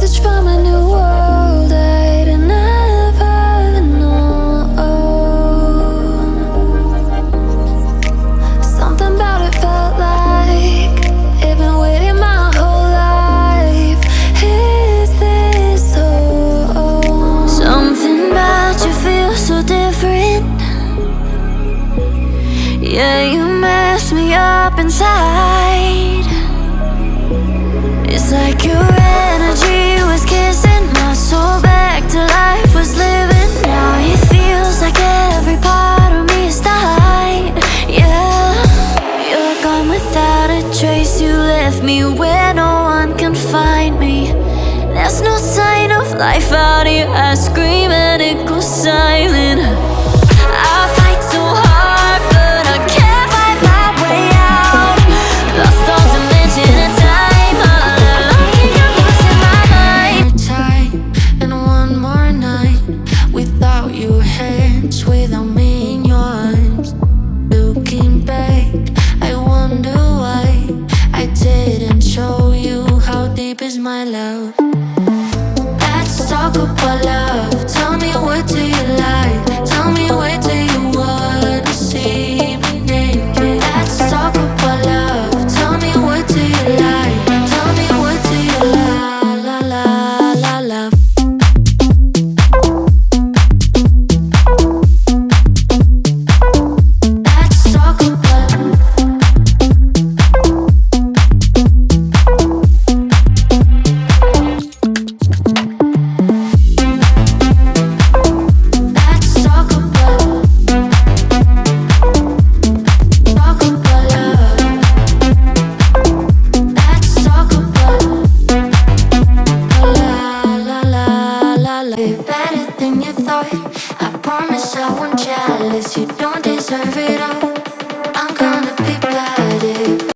message from a new world I'd never known. Something about it felt like it'd been waiting my whole life. Is this so? Something about you feels so different. Yeah, you mess me up inside. It's like your energy was kissing my soul back to life, was living. Now it feels like every part of me is dying. Yeah, you're gone without a trace. You left me where no one can find me. There's no sign of life out here. I scream and it goes silent. I fight so hard, but I can't fight my way out. Lost all dimension and time, all alone in your voice in my mind. More time and one more night without your hands, without me in your arms. Looking back, I wonder why I didn't show you how deep is my love. Let's talk about love. Tell me, what do you like? Tell me, where do you wanna see me naked? Let's talk about love. Tell me, what do you like? Tell me, what do you love? Let's talk about Let's talk about love. Let's talk about la. You're better than you thought. I promise I won't jealous. You don't deserve it all.